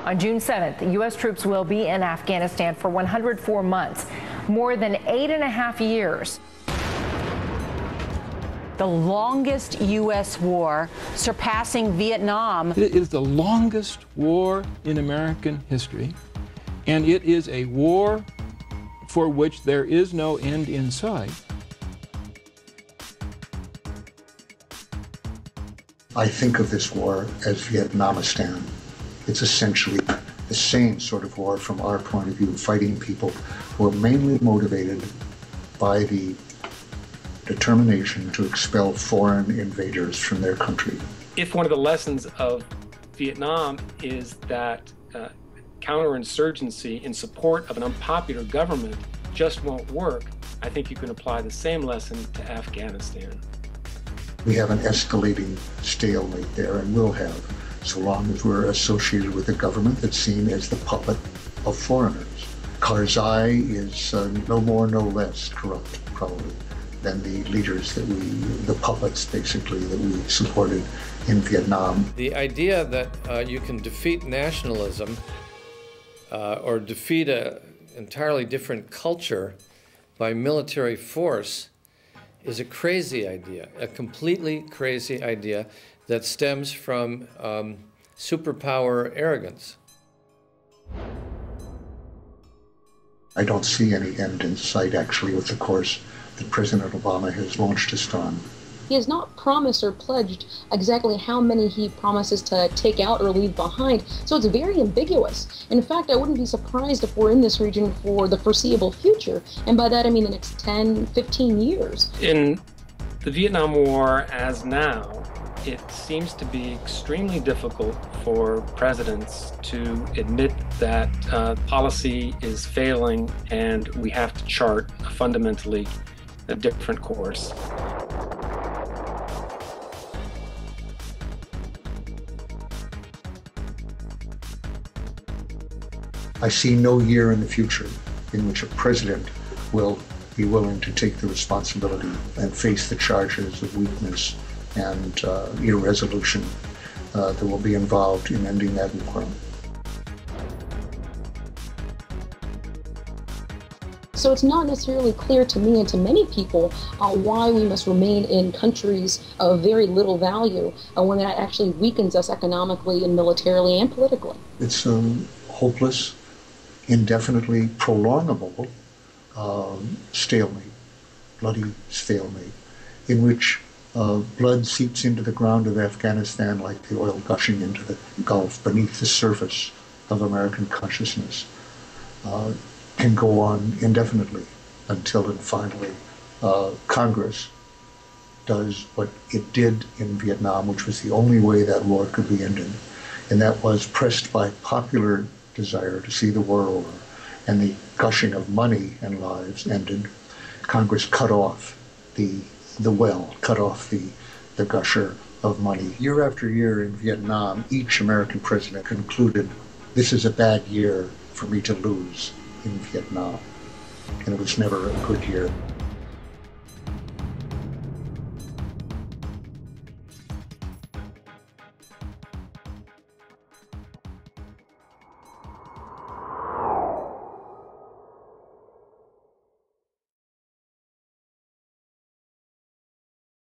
On June 7th, the U.S. troops will be in Afghanistan for 104 months, more than 8.5 years. The longest U.S. war, surpassing Vietnam. It is the longest war in American history, and it is a war for which there is no end in sight. I think of this war as Vietnamistan. It's essentially the same sort of war from our point of view, fighting people who are mainly motivated by the determination to expel foreign invaders from their country. If one of the lessons of Vietnam is that counterinsurgency in support of an unpopular government just won't work, I think you can apply the same lesson to Afghanistan. We have an escalating stalemate there, and will have, so long as we're associated with a government that's seen as the puppet of foreigners. Karzai is no more, no less corrupt, probably, than the leaders that the puppets, basically, that we supported in Vietnam. The idea that you can defeat nationalism or defeat an entirely different culture by military force is a crazy idea, a completely crazy idea that stems from superpower arrogance. I don't see any end in sight, actually, with the course that President Obama has launched us on. He has not promised or pledged exactly how many he promises to take out or leave behind, so it's very ambiguous. In fact, I wouldn't be surprised if we're in this region for the foreseeable future, and by that I mean the next 10, 15 years. In the Vietnam War as now, it seems to be extremely difficult for presidents to admit that policy is failing and we have to chart a fundamentally different course. I see no year in the future in which a president will be willing to take the responsibility and face the charges of weakness and irresolution that will be involved in ending that war. So it's not necessarily clear to me and to many people why we must remain in countries of very little value when that actually weakens us economically and militarily and politically. It's hopeless, indefinitely prolongable stalemate, bloody stalemate, in which blood seeps into the ground of Afghanistan like the oil gushing into the Gulf beneath the surface of American consciousness. Can go on indefinitely until and finally Congress does what it did in Vietnam, which was the only way that war could be ended, and that was, pressed by popular desire to see the war over and the gushing of money and lives ended, Congress cut off the well, cut off the gusher of money. Year after year in Vietnam, each American president concluded, this is a bad year for me to lose in Vietnam, and it was never a good year.